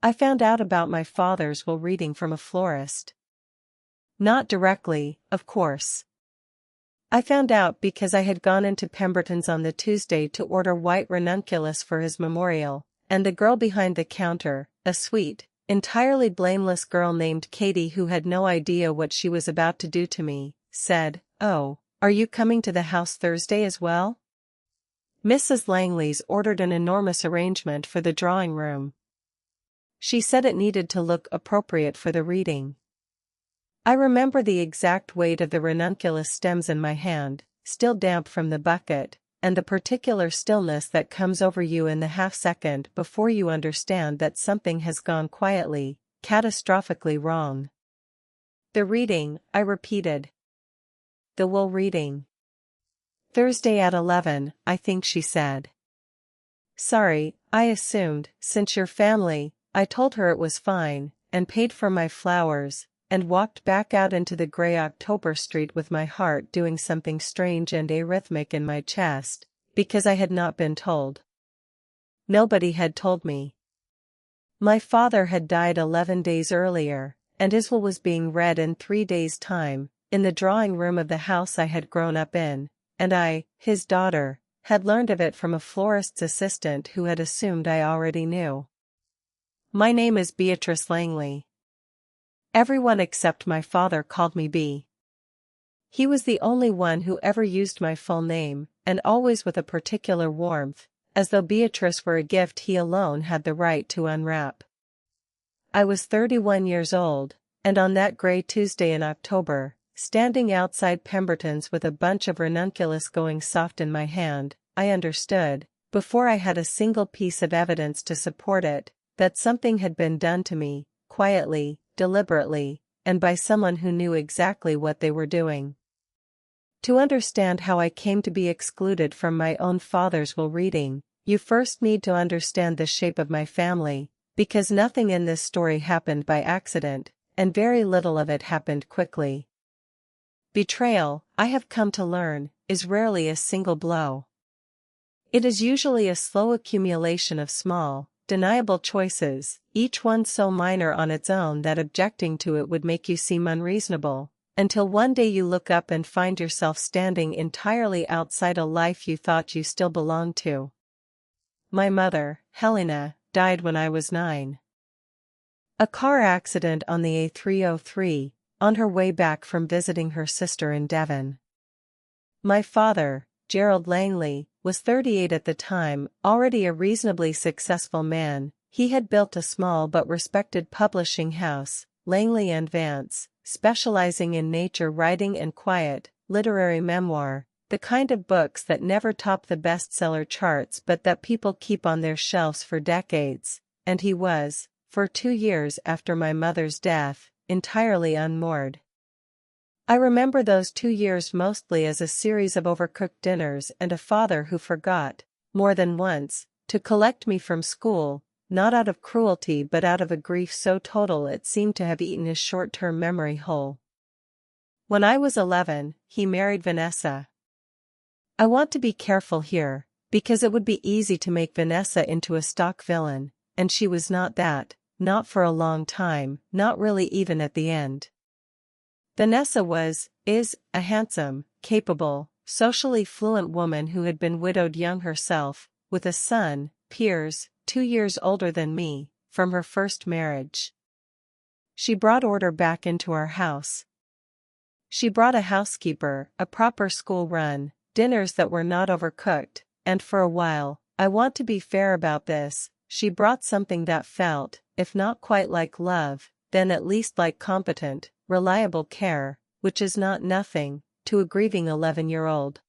I found out about my father's will reading from a florist. Not directly, of course. I found out because I had gone into Pemberton's on the Tuesday to order white ranunculus for his memorial, and the girl behind the counter, a sweet, entirely blameless girl named Katie who had no idea what she was about to do to me, said, "Oh, are you coming to the house Thursday as well?" Mrs. Langley's ordered an enormous arrangement for the drawing room. She said it needed to look appropriate for the reading. I remember the exact weight of the ranunculus stems in my hand, still damp from the bucket, and the particular stillness that comes over you in the half-second before you understand that something has gone quietly, catastrophically wrong. The reading, I repeated. The will reading. Thursday at 11, I think she said. Sorry, I assumed, since your family, I told her it was fine, and paid for my flowers, and walked back out into the grey October street with my heart doing something strange and arrhythmic in my chest, because I had not been told. Nobody had told me. My father had died 11 days earlier, and his will was being read in 3 days' time, in the drawing room of the house I had grown up in, and I, his daughter, had learned of it from a florist's assistant who had assumed I already knew. My name is Beatrice Langley. Everyone except my father called me B. He was the only one who ever used my full name, and always with a particular warmth, as though Beatrice were a gift he alone had the right to unwrap. I was 31 years old, and on that grey Tuesday in October, standing outside Pemberton's with a bunch of ranunculus going soft in my hand, I understood, before I had a single piece of evidence to support it, that something had been done to me, quietly, deliberately, and by someone who knew exactly what they were doing. To understand how I came to be excluded from my own father's will reading, you first need to understand the shape of my family, because nothing in this story happened by accident, and very little of it happened quickly. Betrayal, I have come to learn, is rarely a single blow. It is usually a slow accumulation of small, deniable choices, each one so minor on its own that objecting to it would make you seem unreasonable, until one day you look up and find yourself standing entirely outside a life you thought you still belonged to. My mother, Helena, died when I was 9. A car accident on the A303, on her way back from visiting her sister in Devon. My father, Gerald Langley, was 38 at the time, already a reasonably successful man. He had built a small but respected publishing house, Langley Vance, specializing in nature writing and quiet, literary memoir, the kind of books that never top the bestseller charts but that people keep on their shelves for decades, and he was, for 2 years after my mother's death, entirely unmoored. I remember those 2 years mostly as a series of overcooked dinners and a father who forgot, more than once, to collect me from school, not out of cruelty but out of a grief so total it seemed to have eaten his short-term memory whole. When I was 11, he married Vanessa. I want to be careful here, because it would be easy to make Vanessa into a stock villain, and she was not that, not for a long time, not really even at the end. Vanessa is, a handsome, capable, socially fluent woman who had been widowed young herself, with a son, Piers, 2 years older than me, from her first marriage. She brought order back into our house. She brought a housekeeper, a proper school run, dinners that were not overcooked, and for a while, I want to be fair about this, she brought something that felt, if not quite like love, then at least like competent, reliable care, which is not nothing, to a grieving 11-year-old.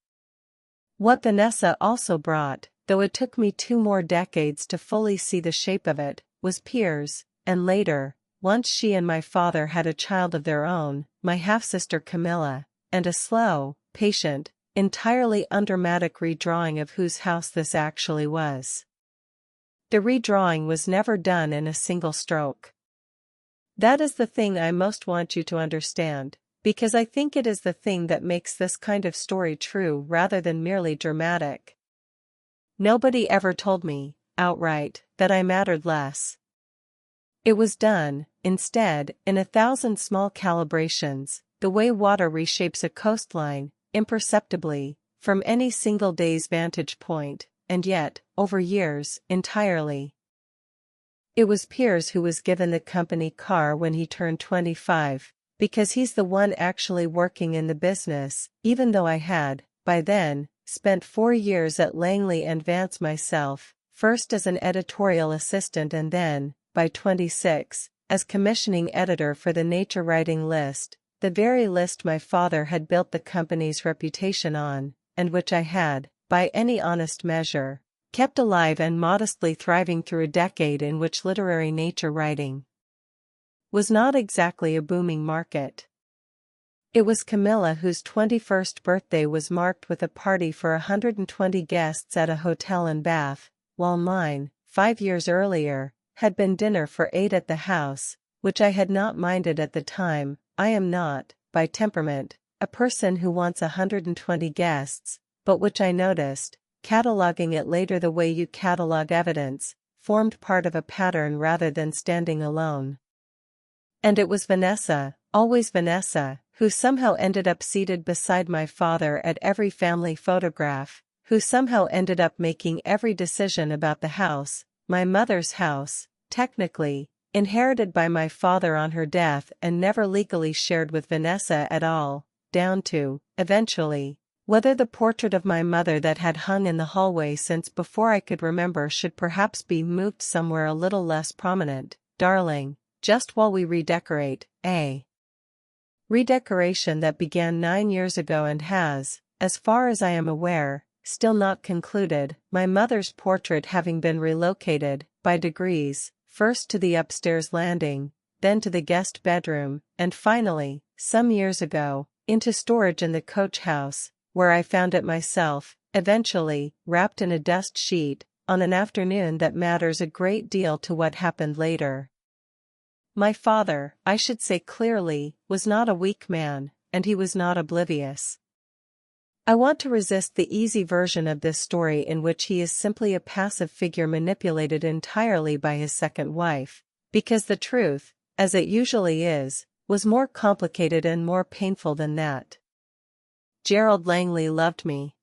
What Vanessa also brought, though it took me 2 more decades to fully see the shape of it, was Piers, and later, once she and my father had a child of their own, my half-sister Camilla, and a slow, patient, entirely undramatic redrawing of whose house this actually was. The redrawing was never done in a single stroke. That is the thing I most want you to understand, because I think it is the thing that makes this kind of story true rather than merely dramatic. Nobody ever told me, outright, that I mattered less. It was done, instead, in 1,000 small calibrations, the way water reshapes a coastline, imperceptibly, from any single day's vantage point, and yet, over years, entirely. It was Piers who was given the company car when he turned 25, because he's the one actually working in the business, even though I had, by then, spent 4 years at Langley Vance myself, first as an editorial assistant and then, by 26, as commissioning editor for the nature writing list, the very list my father had built the company's reputation on, and which I had, by any honest measure, kept alive and modestly thriving through a decade in which literary nature writing was not exactly a booming market. It was Camilla whose 21st birthday was marked with a party for 120 guests at a hotel in Bath, while mine, 5 years earlier, had been dinner for 8 at the house, which I had not minded at the time. I am not, by temperament, a person who wants 120 guests, but which I noticed, cataloging it later the way you catalog evidence, formed part of a pattern rather than standing alone. And it was Vanessa, always Vanessa, who somehow ended up seated beside my father at every family photograph, who somehow ended up making every decision about the house, my mother's house, technically, inherited by my father on her death and never legally shared with Vanessa at all, down to, eventually, whether the portrait of my mother that had hung in the hallway since before I could remember should perhaps be moved somewhere a little less prominent. Darling, just while we redecorate, redecoration that began 9 years ago and has, as far as I am aware, still not concluded, my mother's portrait having been relocated, by degrees, first to the upstairs landing, then to the guest bedroom, and finally, some years ago, into storage in the coach house, where I found it myself, eventually, wrapped in a dust sheet, on an afternoon that matters a great deal to what happened later. My father, I should say clearly, was not a weak man, and he was not oblivious. I want to resist the easy version of this story in which he is simply a passive figure manipulated entirely by his second wife, because the truth, as it usually is, was more complicated and more painful than that. Gerald Langley loved me.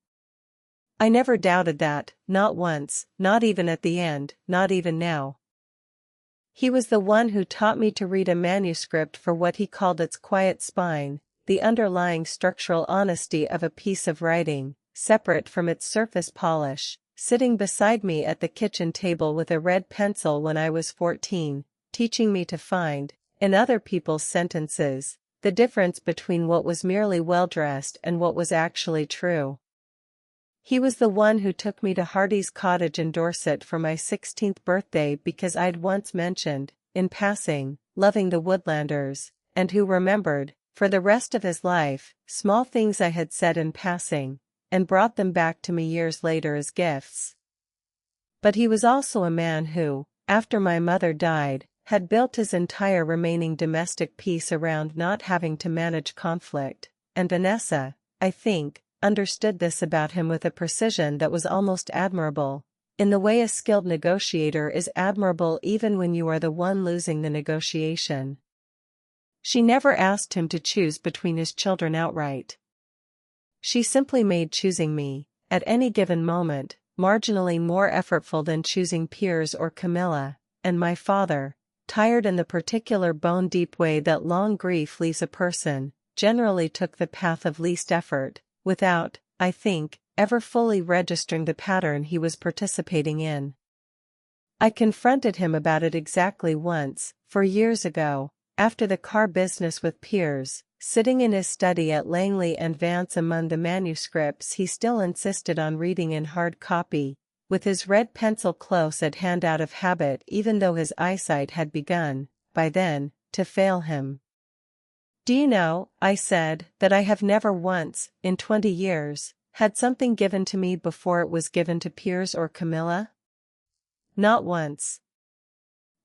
I never doubted that, not once, not even at the end, not even now. He was the one who taught me to read a manuscript for what he called its quiet spine, the underlying structural honesty of a piece of writing, separate from its surface polish, sitting beside me at the kitchen table with a red pencil when I was 14, teaching me to find, in other people's sentences, the difference between what was merely well-dressed and what was actually true. He was the one who took me to Hartwell Cottage in Dorset for my 16th birthday because I'd once mentioned, in passing, loving the Woodlanders, and who remembered, for the rest of his life, small things I had said in passing, and brought them back to me years later as gifts. But he was also a man who, after my mother died, had built his entire remaining domestic peace around not having to manage conflict, and Vanessa, I think, understood this about him with a precision that was almost admirable, in the way a skilled negotiator is admirable even when you are the one losing the negotiation. She never asked him to choose between his children outright. She simply made choosing me, at any given moment, marginally more effortful than choosing Piers or Camilla, and my father, tired in the particular bone-deep way that long grief leaves a person, generally took the path of least effort, without, I think, ever fully registering the pattern he was participating in. I confronted him about it exactly once, 4 years ago, after the car business with Piers, sitting in his study at Langley Vance among the manuscripts he still insisted on reading in hard copy, with his red pencil close at hand out of habit even though his eyesight had begun, by then, to fail him. "Do you know," I said, "that I have never once, in 20 years, had something given to me before it was given to Piers or Camilla? Not once.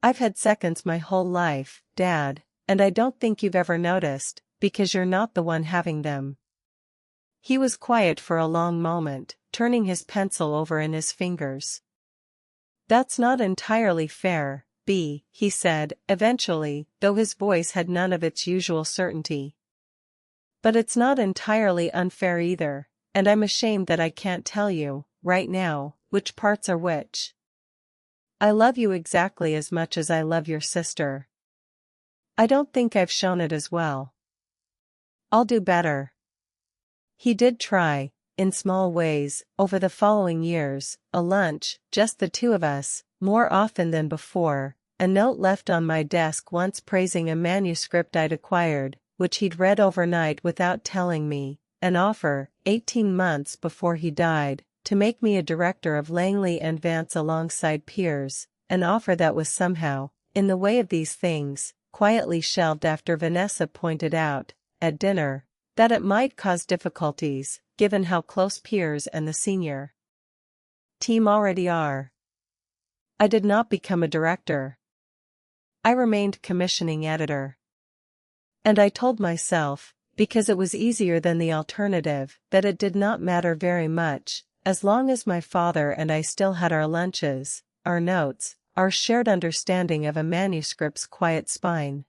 I've had seconds my whole life, Dad, and I don't think you've ever noticed, because you're not the one having them." He was quiet for a long moment, turning his pencil over in his fingers. "That's not entirely fair," he said, eventually, though his voice had none of its usual certainty. But it's not entirely unfair either, and I'm ashamed that I can't tell you, right now, which parts are which. I love you exactly as much as I love your sister. I don't think I've shown it as well. I'll do better. He did try, in small ways, over the following years, a lunch, just the two of us, more often than before, a note left on my desk once praising a manuscript I'd acquired, which he'd read overnight without telling me, an offer, 18 months before he died, to make me a director of Langley and Vance alongside Piers, an offer that was somehow, in the way of these things, quietly shelved after Vanessa pointed out, at dinner, that it might cause difficulties, given how close Piers and the senior team already are. I did not become a director. I remained commissioning editor. And I told myself, because it was easier than the alternative, that it did not matter very much, as long as my father and I still had our lunches, our notes, our shared understanding of a manuscript's quiet spine.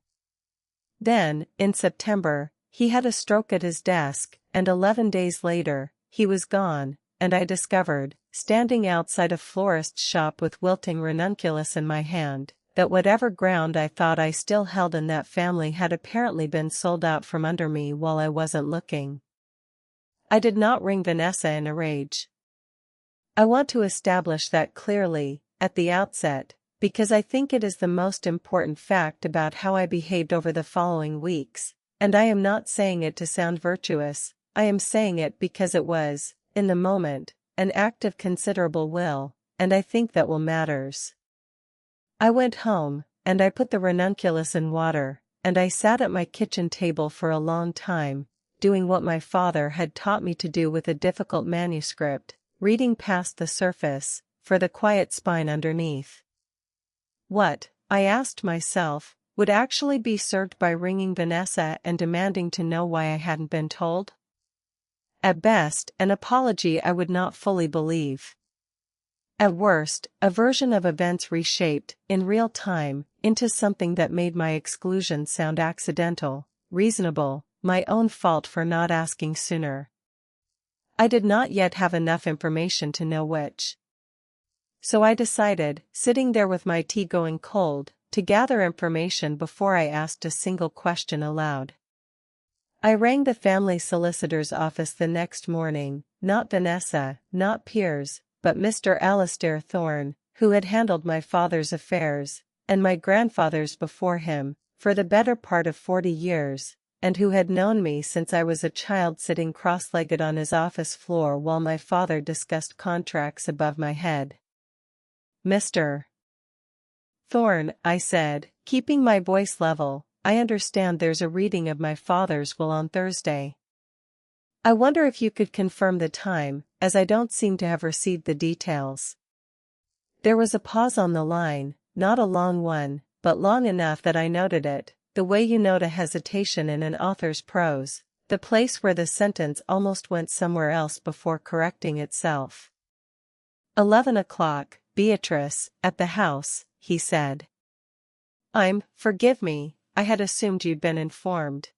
Then, in September, he had a stroke at his desk, and 11 days later, he was gone, and I discovered, standing outside a florist's shop with wilting ranunculus in my hand, that whatever ground I thought I still held in that family had apparently been sold out from under me while I wasn't looking. I did not ring Vanessa in a rage. I want to establish that clearly, at the outset, because I think it is the most important fact about how I behaved over the following weeks, and I am not saying it to sound virtuous, I am saying it because it was, in the moment, an act of considerable will, and I think that will matters. I went home, and I put the ranunculus in water, and I sat at my kitchen table for a long time, doing what my father had taught me to do with a difficult manuscript, reading past the surface, for the quiet spine underneath. What, I asked myself, would actually be served by ringing Vanessa and demanding to know why I hadn't been told? At best, an apology I would not fully believe. At worst, a version of events reshaped, in real time, into something that made my exclusion sound accidental, reasonable, my own fault for not asking sooner. I did not yet have enough information to know which. So I decided, sitting there with my tea going cold, to gather information before I asked a single question aloud. I rang the family solicitor's office the next morning, not Vanessa, not Piers, but Mr. Alastair Thorne, who had handled my father's affairs, and my grandfather's before him, for the better part of 40 years, and who had known me since I was a child sitting cross-legged on his office floor while my father discussed contracts above my head. Mr. Thorne, I said, keeping my voice level, I understand there's a reading of my father's will on Thursday. I wonder if you could confirm the time, as I don't seem to have received the details. There was a pause on the line, not a long one, but long enough that I noted it, the way you note a hesitation in an author's prose, the place where the sentence almost went somewhere else before correcting itself. 11 o'clock, Beatrice, at the house, he said. Forgive me, I had assumed you'd been informed.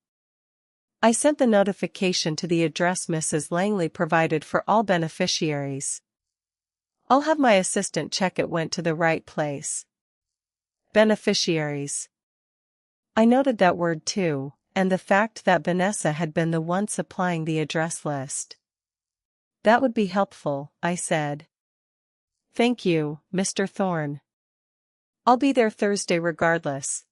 I sent the notification to the address Mrs. Langley provided for all beneficiaries. I'll have my assistant check it went to the right place. Beneficiaries. I noted that word too, and the fact that Vanessa had been the one supplying the address list. That would be helpful, I said. Thank you, Mr. Thorne. I'll be there Thursday regardless.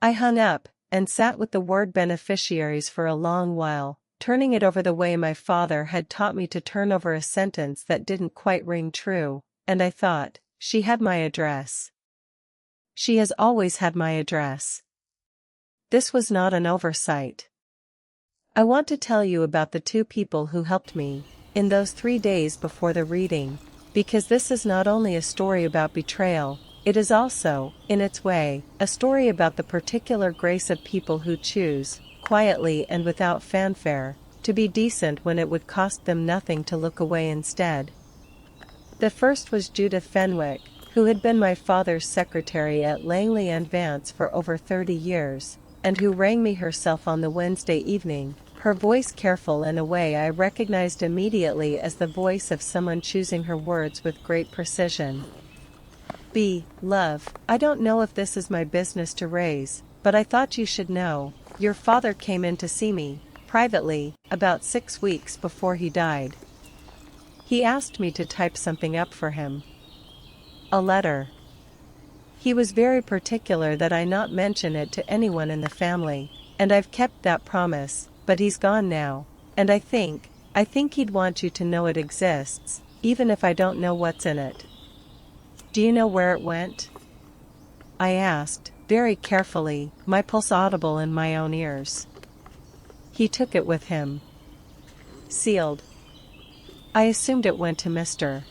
I hung up, and sat with the word beneficiaries for a long while, turning it over the way my father had taught me to turn over a sentence that didn't quite ring true, and I thought, she had my address. She has always had my address. This was not an oversight. I want to tell you about the two people who helped me, in those 3 days before the reading, because this is not only a story about betrayal, it is also, in its way, a story about the particular grace of people who choose, quietly and without fanfare, to be decent when it would cost them nothing to look away instead. The first was Judith Fenwick, who had been my father's secretary at Langley and Vance for over 30 years, and who rang me herself on the Wednesday evening, her voice careful in a way I recognized immediately as the voice of someone choosing her words with great precision. Love, I don't know if this is my business to raise, but I thought you should know. Your father came in to see me, privately, about 6 weeks before he died. He asked me to type something up for him. A letter. He was very particular that I not mention it to anyone in the family, and I've kept that promise, but he's gone now, and I think he'd want you to know it exists, even if I don't know what's in it. Do you know where it went? I asked, very carefully, my pulse audible in my own ears. He took it with him. Sealed. I assumed it went to Mr.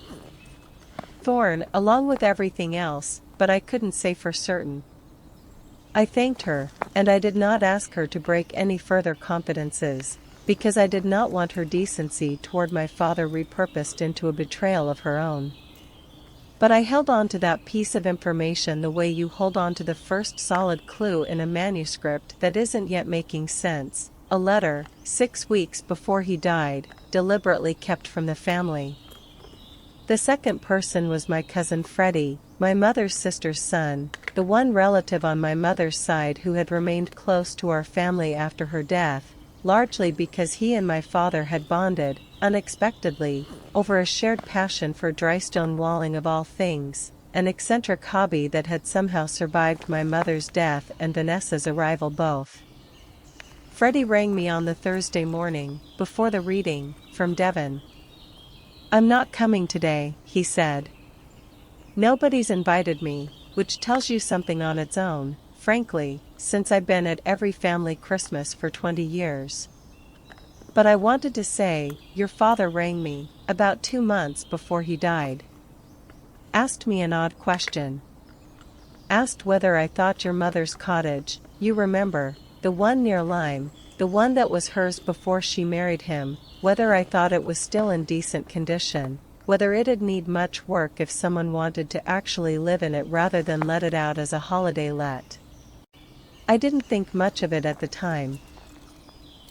Thorne, along with everything else, but I couldn't say for certain. I thanked her, and I did not ask her to break any further confidences, because I did not want her decency toward my father repurposed into a betrayal of her own. But I held on to that piece of information the way you hold on to the first solid clue in a manuscript that isn't yet making sense, a letter, 6 weeks before he died, deliberately kept from the family. The second person was my cousin Freddie, my mother's sister's son, the one relative on my mother's side who had remained close to our family after her death, largely because he and my father had bonded, unexpectedly, over a shared passion for drystone walling of all things, an eccentric hobby that had somehow survived my mother's death and Vanessa's arrival both. Freddie rang me on the Thursday morning, before the reading, from Devon. I'm not coming today, he said. Nobody's invited me, which tells you something on its own, frankly, since I've been at every family Christmas for 20 years. But I wanted to say, your father rang me, about 2 months before he died. Asked me an odd question. Asked whether I thought your mother's cottage, you remember, the one near Lyme, the one that was hers before she married him, whether I thought it was still in decent condition, whether it'd need much work if someone wanted to actually live in it rather than let it out as a holiday let. I didn't think much of it at the time.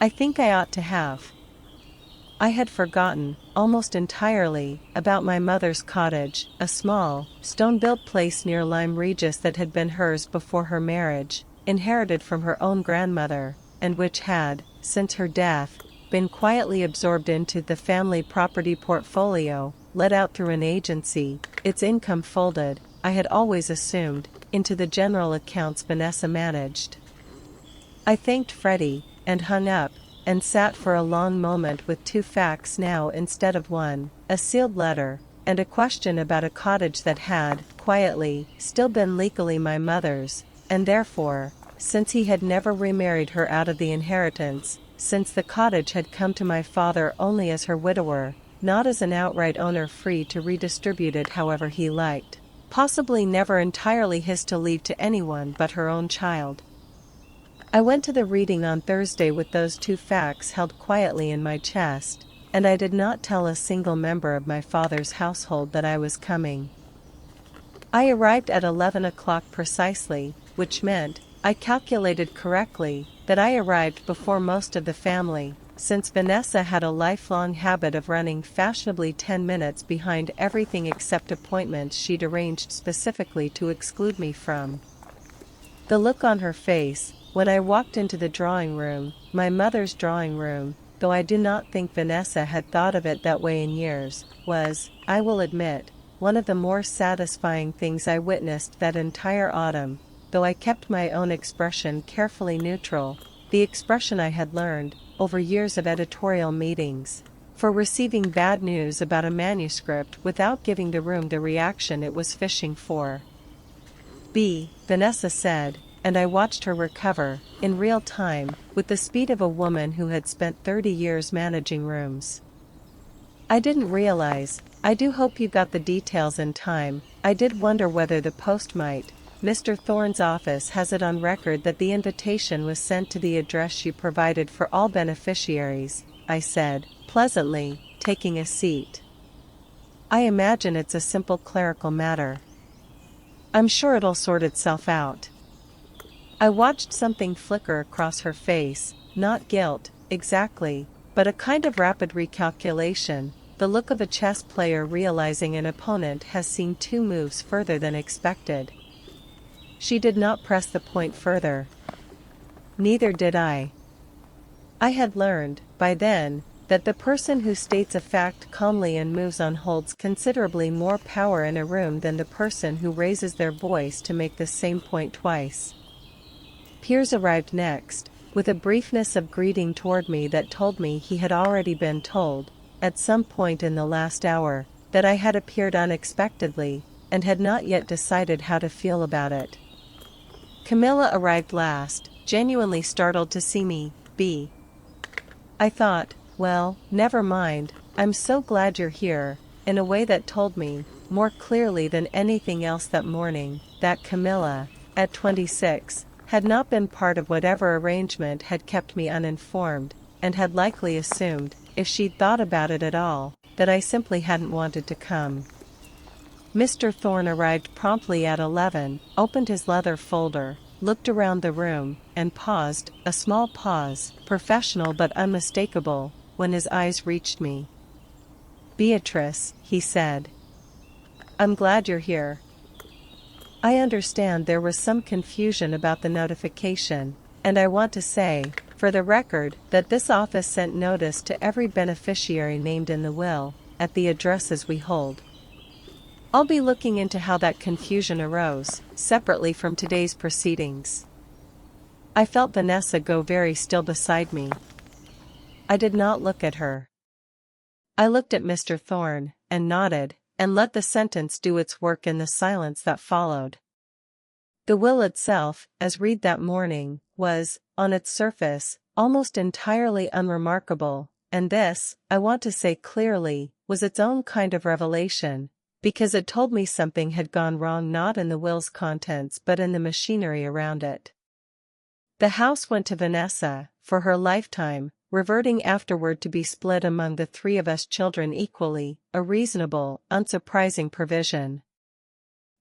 I think I ought to have. I had forgotten, almost entirely, about my mother's cottage, a small, stone-built place near Lyme Regis that had been hers before her marriage, inherited from her own grandmother, and which had, since her death, been quietly absorbed into the family property portfolio, let out through an agency, its income folded, I had always assumed, into the general accounts Vanessa managed. I thanked Freddie, and hung up, and sat for a long moment with 2 facts now instead of one, a sealed letter, and a question about a cottage that had, quietly, still been legally my mother's, and therefore, since he had never remarried her out of the inheritance, since the cottage had come to my father only as her widower, not as an outright owner free to redistribute it however he liked, possibly never entirely his to leave to anyone but her own child. I went to the reading on Thursday with those 2 facts held quietly in my chest, and I did not tell a single member of my father's household that I was coming. I arrived at 11 o'clock precisely, which meant, I calculated correctly, that I arrived before most of the family, since Vanessa had a lifelong habit of running fashionably 10 minutes behind everything except appointments she'd arranged specifically to exclude me from. The look on her face, when I walked into the drawing room, my mother's drawing room, though I do not think Vanessa had thought of it that way in years, was, I will admit, one of the more satisfying things I witnessed that entire autumn, though I kept my own expression carefully neutral, the expression I had learned, over years of editorial meetings, for receiving bad news about a manuscript without giving the room the reaction it was fishing for. Vanessa said, and I watched her recover, in real time, with the speed of a woman who had spent 30 years managing rooms. I didn't realize, I do hope you got the details in time, I did wonder whether the post might. Mr. Thorne's office has it on record that the invitation was sent to the address you provided for all beneficiaries, I said, pleasantly, taking a seat. I imagine it's a simple clerical matter. I'm sure it'll sort itself out. I watched something flicker across her face, not guilt, exactly, but a kind of rapid recalculation, the look of a chess player realizing an opponent has seen two moves further than expected. She did not press the point further. Neither did I. I had learned, by then, that the person who states a fact calmly and moves on holds considerably more power in a room than the person who raises their voice to make the same point twice. Piers arrived next, with a briefness of greeting toward me that told me he had already been told, at some point in the last hour, that I had appeared unexpectedly, and had not yet decided how to feel about it. Camilla arrived last, genuinely startled to see me. I thought, well, never mind, I'm so glad you're here, in a way that told me, more clearly than anything else that morning, that Camilla, at 26, had not been part of whatever arrangement had kept me uninformed, and had likely assumed, if she'd thought about it at all, that I simply hadn't wanted to come. Mr. Thorne arrived promptly at 11, opened his leather folder, looked around the room, and paused, a small pause, professional but unmistakable, when his eyes reached me. "Beatrice," he said. "I'm glad you're here. I understand there was some confusion about the notification, and I want to say, for the record, that this office sent notice to every beneficiary named in the will, at the addresses we hold. I'll be looking into how that confusion arose, separately from today's proceedings." I felt Vanessa go very still beside me. I did not look at her. I looked at Mr. Thorne, and nodded, and let the sentence do its work in the silence that followed. The will itself, as read that morning, was, on its surface, almost entirely unremarkable, and this, I want to say clearly, was its own kind of revelation, because it told me something had gone wrong not in the will's contents but in the machinery around it. The house went to Vanessa, for her lifetime, reverting afterward to be split among the three of us children equally, a reasonable, unsurprising provision.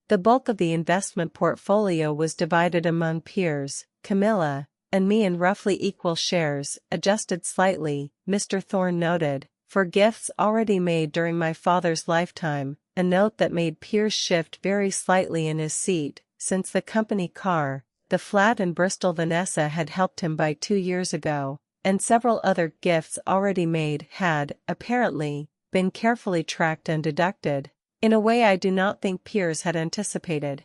The bulk of the investment portfolio was divided among Piers, Camilla, and me in roughly equal shares, adjusted slightly, Mr. Thorne noted, for gifts already made during my father's lifetime, a note that made Piers shift very slightly in his seat, since the company car, the flat in Bristol Vanessa had helped him buy 2 years ago, and several other gifts already made had, apparently, been carefully tracked and deducted, in a way I do not think Piers had anticipated.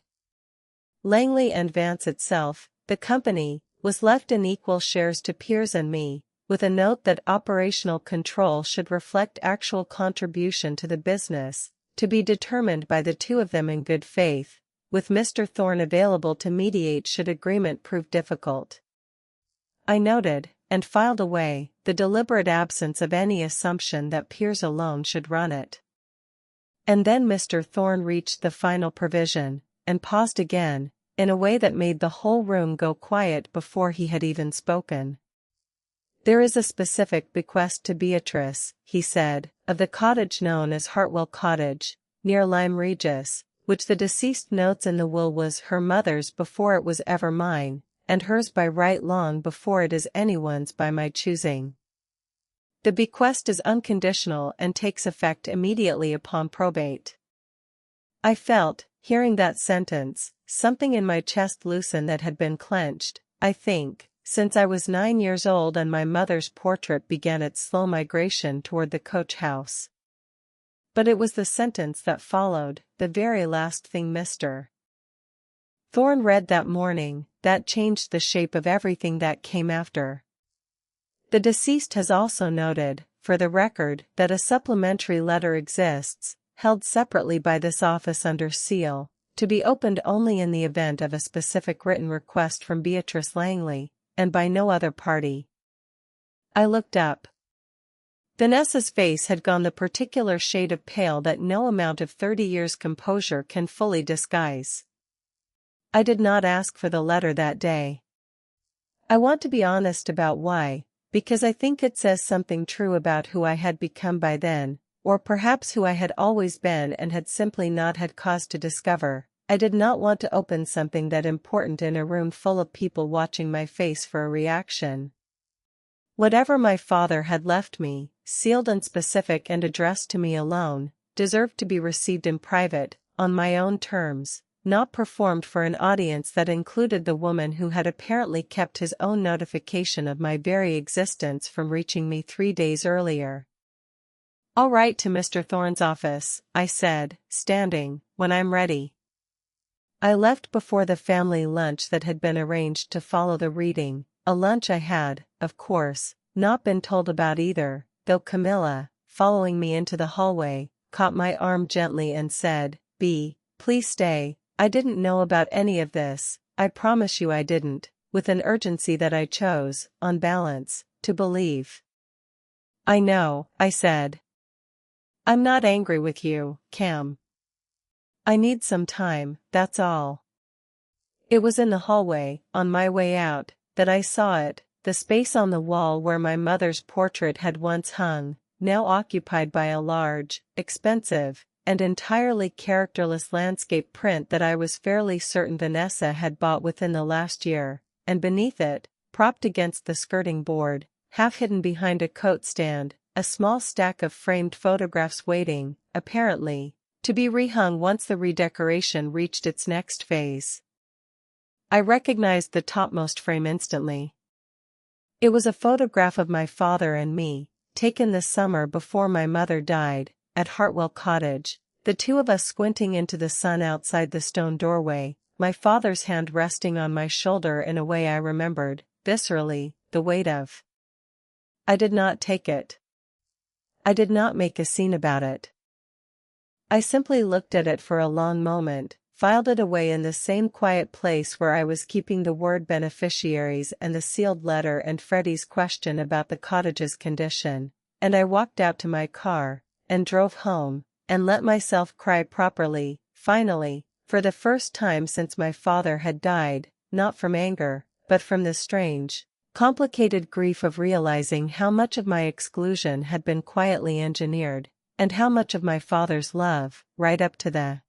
Langley and Vance itself, the company, was left in equal shares to Piers and me, with a note that operational control should reflect actual contribution to the business, to be determined by the two of them in good faith, with Mr. Thorne available to mediate should agreement prove difficult. I noted, and filed away, the deliberate absence of any assumption that Piers alone should run it. And then Mr. Thorne reached the final provision, and paused again, in a way that made the whole room go quiet before he had even spoken. "There is a specific bequest to Beatrice," he said, "of the cottage known as Hartwell Cottage, near Lyme Regis, which the deceased notes in the will was her mother's before it was ever mine, and hers by right long before it is anyone's by my choosing. The bequest is unconditional and takes effect immediately upon probate." I felt, hearing that sentence, something in my chest loosen that had been clenched, I think, since I was 9 years old and my mother's portrait began its slow migration toward the coach house. But it was the sentence that followed, the very last thing Mr. Thorne read that morning, that changed the shape of everything that came after. The deceased has also noted, for the record, that a supplementary letter exists, held separately by this office under seal, to be opened only in the event of a specific written request from Beatrice Langley, and by no other party. I looked up. Vanessa's face had gone the particular shade of pale that no amount of 30 years' composure can fully disguise. I did not ask for the letter that day. I want to be honest about why, because I think it says something true about who I had become by then, or perhaps who I had always been and had simply not had cause to discover, I did not want to open something that important in a room full of people watching my face for a reaction. Whatever my father had left me, sealed and specific and addressed to me alone, deserved to be received in private, on my own terms, not performed for an audience that included the woman who had apparently kept his own notification of my very existence from reaching me 3 days earlier. "I'll write to Mr. Thorne's office," I said, standing, "when I'm ready." I left before the family lunch that had been arranged to follow the reading, a lunch I had, of course, not been told about either, though Camilla, following me into the hallway, caught my arm gently and said, Please stay, I didn't know about any of this, I promise you I didn't," with an urgency that I chose, on balance, to believe. "I know," I said. "I'm not angry with you, Cam. I need some time, that's all." It was in the hallway, on my way out, that I saw it, the space on the wall where my mother's portrait had once hung, now occupied by a large, expensive, and entirely characterless landscape print that I was fairly certain Vanessa had bought within the last year, and beneath it, propped against the skirting board, half hidden behind a coat stand, a small stack of framed photographs waiting, apparently, to be rehung once the redecoration reached its next phase. I recognized the topmost frame instantly. It was a photograph of my father and me, taken the summer before my mother died, at Hartwell Cottage, the two of us squinting into the sun outside the stone doorway, my father's hand resting on my shoulder in a way I remembered, viscerally, the weight of. I did not take it. I did not make a scene about it. I simply looked at it for a long moment, filed it away in the same quiet place where I was keeping the word beneficiaries and the sealed letter and Freddie's question about the cottage's condition, and I walked out to my car, and drove home, and let myself cry properly, finally, for the first time since my father had died, not from anger, but from the strange, complicated grief of realizing how much of my exclusion had been quietly engineered, and how much of my father's love, right up to the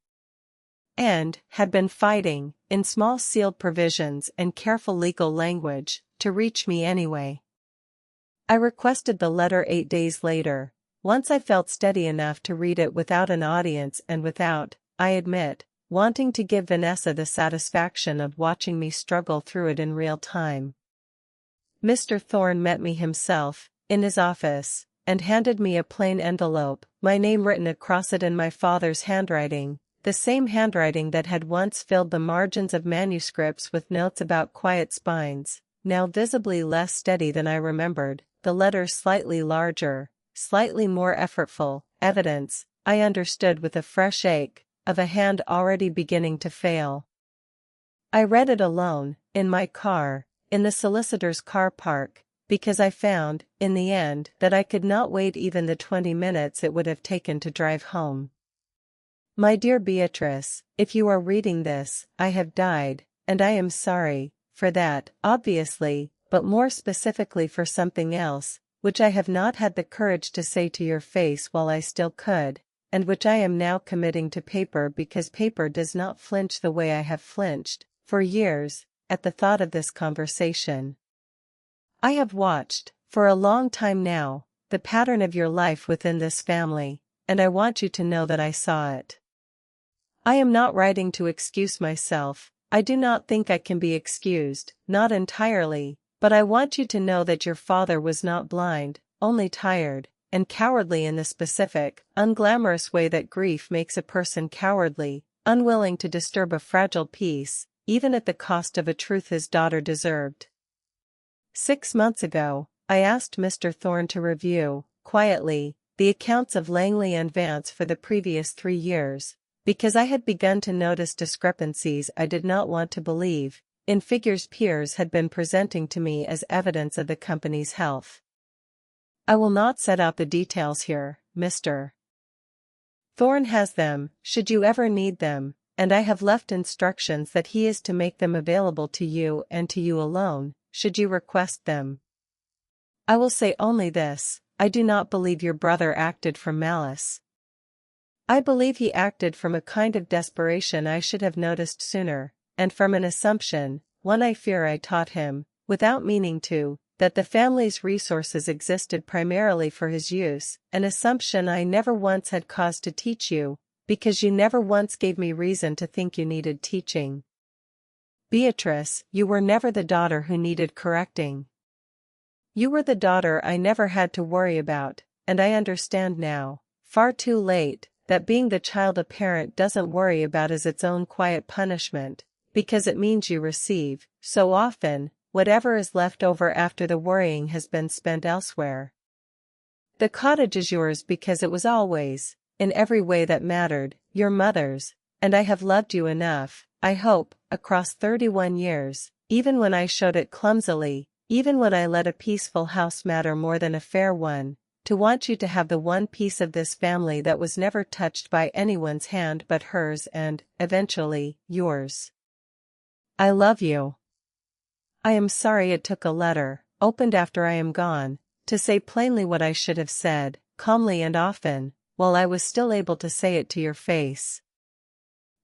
end, had been fighting, in small sealed provisions and careful legal language, to reach me anyway. I requested the letter 8 days later, once I felt steady enough to read it without an audience and without, I admit, wanting to give Vanessa the satisfaction of watching me struggle through it in real time. Mr. Thorne met me himself, in his office, and handed me a plain envelope, my name written across it in my father's handwriting, the same handwriting that had once filled the margins of manuscripts with notes about quiet spines, now visibly less steady than I remembered, the letters slightly larger, slightly more effortful, evidence, I understood with a fresh ache, of a hand already beginning to fail. I read it alone, in my car, in the solicitor's car park, because I found, in the end, that I could not wait even the 20 minutes it would have taken to drive home. "My dear Beatrice, if you are reading this, I have died, and I am sorry, for that, obviously, but more specifically for something else, which I have not had the courage to say to your face while I still could, and which I am now committing to paper because paper does not flinch the way I have flinched, for years, at the thought of this conversation. I have watched, for a long time now, the pattern of your life within this family, and I want you to know that I saw it. I am not writing to excuse myself, I do not think I can be excused, not entirely, but I want you to know that your father was not blind, only tired, and cowardly in the specific, unglamorous way that grief makes a person cowardly, unwilling to disturb a fragile peace, even at the cost of a truth his daughter deserved. 6 months ago, I asked Mr. Thorne to review, quietly, the accounts of Langley and Vance for the previous 3 years, because I had begun to notice discrepancies I did not want to believe, in figures Piers had been presenting to me as evidence of the company's health. I will not set out the details here, Mr. Thorne has them, should you ever need them, and I have left instructions that he is to make them available to you and to you alone, should you request them. I will say only this, I do not believe your brother acted from malice. I believe he acted from a kind of desperation I should have noticed sooner, and from an assumption, one I fear I taught him, without meaning to, that the family's resources existed primarily for his use, an assumption I never once had cause to teach you, because you never once gave me reason to think you needed teaching. Beatrice, you were never the daughter who needed correcting. You were the daughter I never had to worry about, and I understand now, far too late, that being the child a parent doesn't worry about is its own quiet punishment, because it means you receive, so often, whatever is left over after the worrying has been spent elsewhere. The cottage is yours because it was always, in every way that mattered, your mother's, and I have loved you enough, I hope, across 31 years, even when I showed it clumsily, even when I let a peaceful house matter more than a fair one, to want you to have the one piece of this family that was never touched by anyone's hand but hers and, eventually, yours. I love you. I am sorry it took a letter, opened after I am gone, to say plainly what I should have said, calmly and often, while I was still able to say it to your face.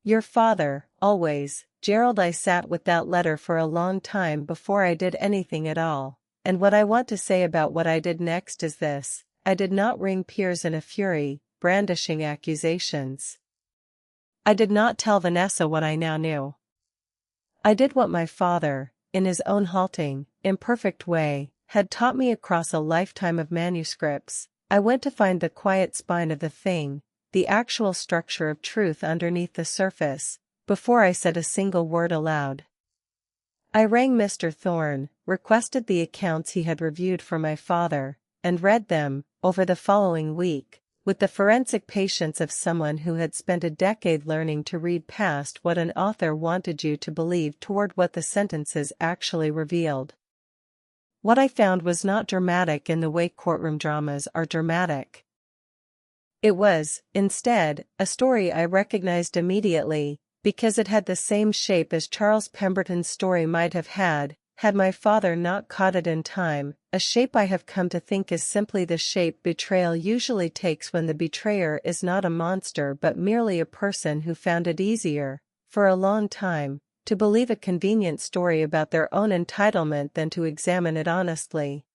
Your father, always, Gerald. I sat with that letter for a long time before I did anything at all, and what I want to say about what I did next is this: I did not ring Piers in a fury, brandishing accusations. I did not tell Vanessa what I now knew. I did what my father, in his own halting, imperfect way, had taught me across a lifetime of manuscripts. I went to find the quiet spine of the thing, the actual structure of truth underneath the surface, before I said a single word aloud. I rang Mr. Thorne, requested the accounts he had reviewed for my father, and read them, over the following week, with the forensic patience of someone who had spent a decade learning to read past what an author wanted you to believe toward what the sentences actually revealed. What I found was not dramatic in the way courtroom dramas are dramatic. It was, instead, a story I recognized immediately, because it had the same shape as Charles Pemberton's story might have had my father not caught it in time, a shape I have come to think is simply the shape betrayal usually takes when the betrayer is not a monster but merely a person who found it easier, for a long time, to believe a convenient story about their own entitlement than to examine it honestly.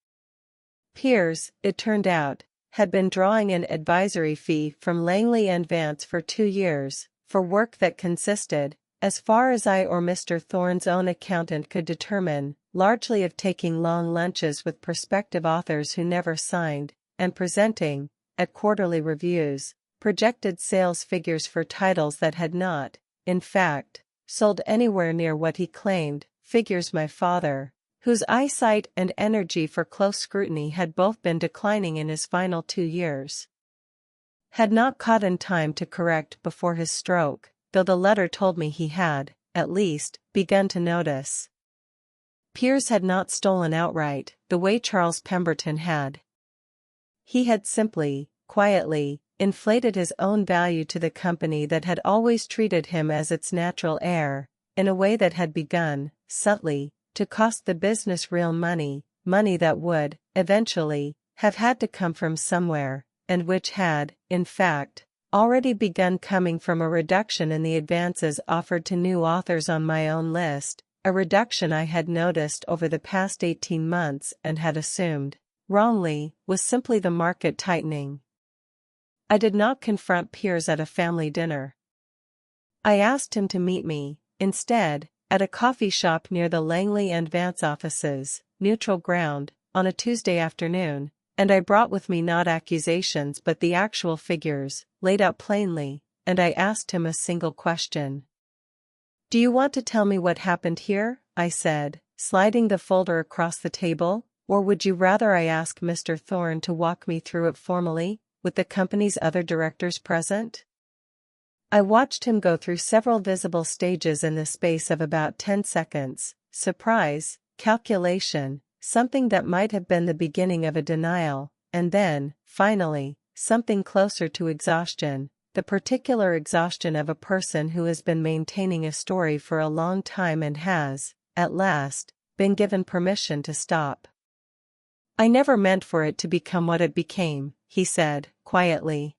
Piers, it turned out, had been drawing an advisory fee from Langley Vance for 2 years, for work that consisted, as far as I or Mr. Thorne's own accountant could determine, largely of taking long lunches with prospective authors who never signed, and presenting, at quarterly reviews, projected sales figures for titles that had not, in fact, sold anywhere near what he claimed, figures my father, whose eyesight and energy for close scrutiny had both been declining in his final 2 years, had not caught in time to correct before his stroke, though the letter told me he had, at least, begun to notice. Piers had not stolen outright, the way Charles Pemberton had. He had simply, quietly, inflated his own value to the company that had always treated him as its natural heir, in a way that had begun, subtly, to cost the business real money, money that would, eventually, have had to come from somewhere, and which had, in fact, already begun coming from a reduction in the advances offered to new authors on my own list, a reduction I had noticed over the past 18 months and had assumed, wrongly, was simply the market tightening. I did not confront Piers at a family dinner. I asked him to meet me, instead, at a coffee shop near the Langley Vance offices, neutral ground, on a Tuesday afternoon, and I brought with me not accusations but the actual figures, laid out plainly, and I asked him a single question. "Do you want to tell me what happened here?" I said, sliding the folder across the table, "or would you rather I ask Mr. Thorne to walk me through it formally, with the company's other directors present?" I watched him go through several visible stages in the space of about 10 seconds, surprise, calculation, something that might have been the beginning of a denial, and then, finally, something closer to exhaustion, the particular exhaustion of a person who has been maintaining a story for a long time and has, at last, been given permission to stop. "I never meant for it to become what it became," he said, quietly.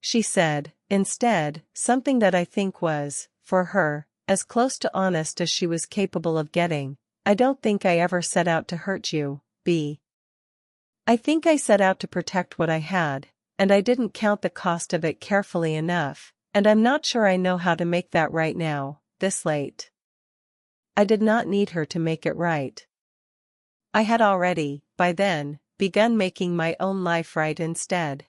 she said, instead, something that I think was, for her, as close to honest as she was capable of getting. I don't think I ever set out to hurt you, B. I think I set out to protect what I had, and I didn't count the cost of it carefully enough, and I'm not sure I know how to make that right now, this late. I did not need her to make it right. I had already, by then, begun making my own life right instead.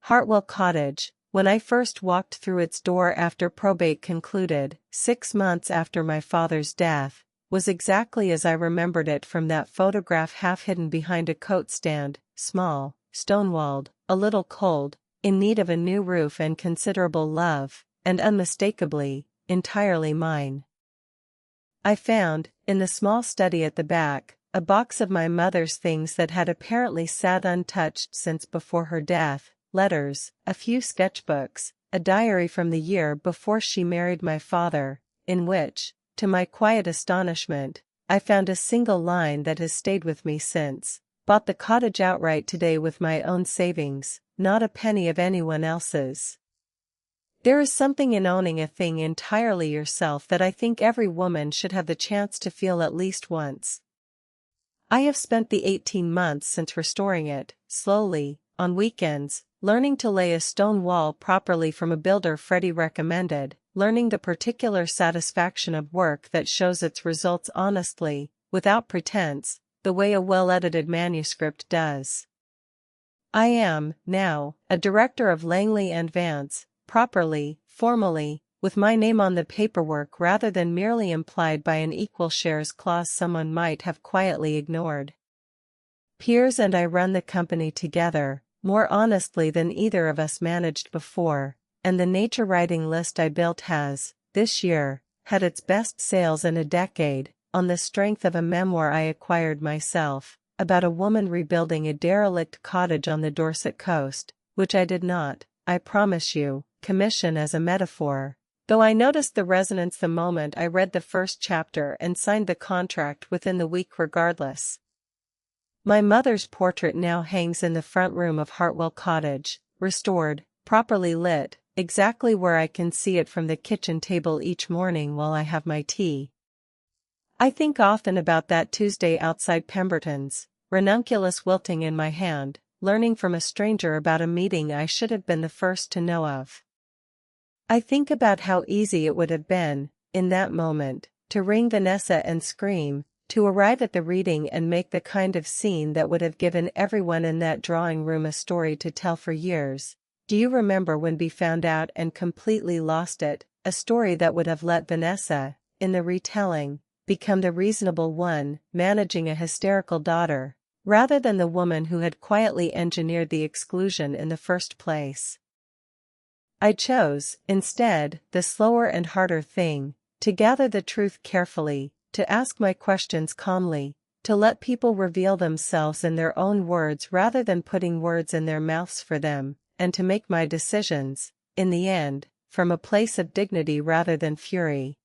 Hartwell Cottage, when I first walked through its door after probate concluded, 6 months after my father's death, was exactly as I remembered it from that photograph half hidden behind a coat stand, small, stone-walled, a little cold, in need of a new roof and considerable love, and unmistakably, entirely mine. I found, in the small study at the back, a box of my mother's things that had apparently sat untouched since before her death, letters, a few sketchbooks, a diary from the year before she married my father, in which, to my quiet astonishment, I found a single line that has stayed with me since. Bought the cottage outright today with my own savings, not a penny of anyone else's. There is something in owning a thing entirely yourself that I think every woman should have the chance to feel at least once. I have spent the 18 months since restoring it, slowly, on weekends, learning to lay a stone wall properly from a builder Freddie recommended, learning the particular satisfaction of work that shows its results honestly, without pretense, the way a well-edited manuscript does. I am, now, a director of Langley Vance, properly, formally, with my name on the paperwork rather than merely implied by an equal shares clause someone might have quietly ignored. Piers and I run the company together, more honestly than either of us managed before, and the nature writing list I built has, this year, had its best sales in a decade, on the strength of a memoir I acquired myself, about a woman rebuilding a derelict cottage on the Dorset coast, which I did not, I promise you, commission as a metaphor, though I noticed the resonance the moment I read the first chapter and signed the contract within the week regardless. My mother's portrait now hangs in the front room of Hartwell Cottage, restored, properly lit, exactly where I can see it from the kitchen table each morning while I have my tea. I think often about that Tuesday outside Pemberton's, ranunculus wilting in my hand, learning from a stranger about a meeting I should have been the first to know of. I think about how easy it would have been, in that moment, to ring Vanessa and scream, to arrive at the reading and make the kind of scene that would have given everyone in that drawing room a story to tell for years. Do you remember when B found out and completely lost it, a story that would have let Vanessa, in the retelling, become the reasonable one, managing a hysterical daughter, rather than the woman who had quietly engineered the exclusion in the first place? I chose, instead, the slower and harder thing, to gather the truth carefully, to ask my questions calmly, to let people reveal themselves in their own words rather than putting words in their mouths for them, and to make my decisions, in the end, from a place of dignity rather than fury.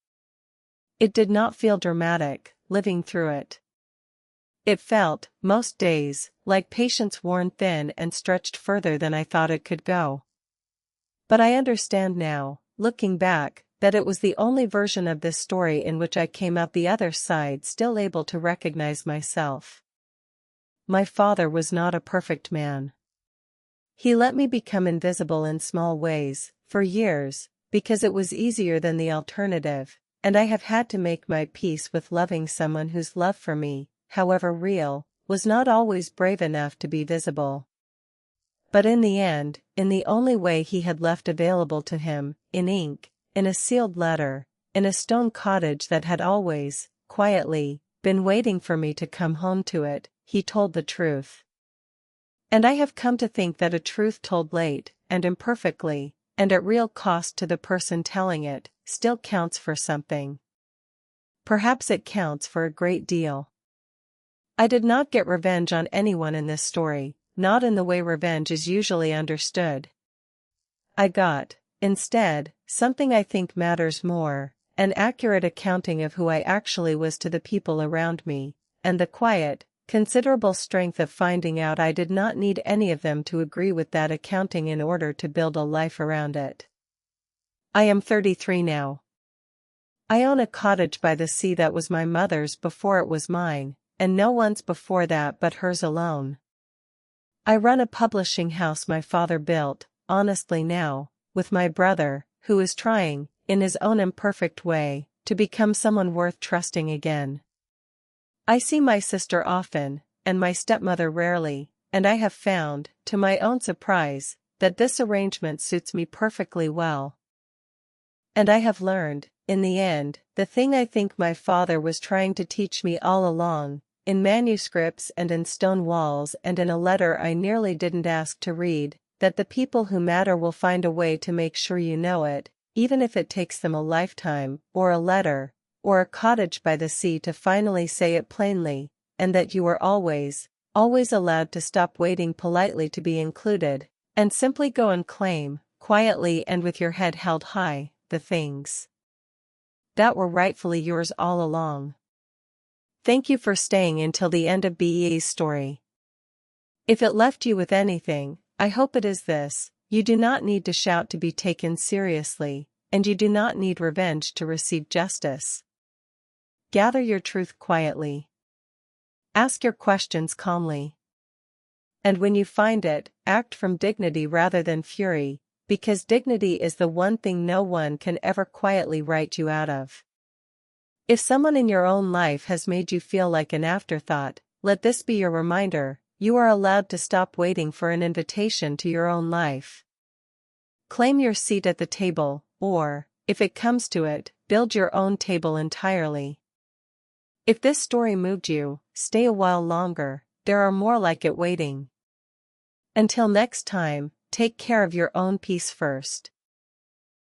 It did not feel dramatic, living through it. It felt, most days, like patience worn thin and stretched further than I thought it could go. But I understand now, looking back, that it was the only version of this story in which I came out the other side still able to recognize myself. My father was not a perfect man. He let me become invisible in small ways, for years, because it was easier than the alternative, and I have had to make my peace with loving someone whose love for me, however real, was not always brave enough to be visible. But in the end, in the only way he had left available to him, in ink, in a sealed letter, in a stone cottage that had always, quietly, been waiting for me to come home to it, he told the truth. And I have come to think that a truth told late, and imperfectly, and at real cost to the person telling it, still counts for something. Perhaps it counts for a great deal. I did not get revenge on anyone in this story, not in the way revenge is usually understood. I got, instead, something I think matters more, an accurate accounting of who I actually was to the people around me, and the quiet, considerable strength of finding out I did not need any of them to agree with that accounting in order to build a life around it. I am 33 now. I own a cottage by the sea that was my mother's before it was mine, and no one's before that but hers alone. I run a publishing house my father built, honestly now, with my brother, who is trying, in his own imperfect way, to become someone worth trusting again. I see my sister often, and my stepmother rarely, and I have found, to my own surprise, that this arrangement suits me perfectly well. And I have learned, in the end, the thing I think my father was trying to teach me all along, in manuscripts and in stone walls and in a letter I nearly didn't ask to read, that the people who matter will find a way to make sure you know it, even if it takes them a lifetime, or a letter, or a cottage by the sea to finally say it plainly, and that you are always, always allowed to stop waiting politely to be included, and simply go and claim, quietly and with your head held high, the things that were rightfully yours all along. Thank you for staying until the end of BE's story. If it left you with anything, I hope it is this: you do not need to shout to be taken seriously, and you do not need revenge to receive justice. Gather your truth quietly. Ask your questions calmly. And when you find it, act from dignity rather than fury, because dignity is the one thing no one can ever quietly write you out of. If someone in your own life has made you feel like an afterthought, let this be your reminder: you are allowed to stop waiting for an invitation to your own life. Claim your seat at the table, or, if it comes to it, build your own table entirely. If this story moved you, stay a while longer, there are more like it waiting. Until next time, take care of your own peace first.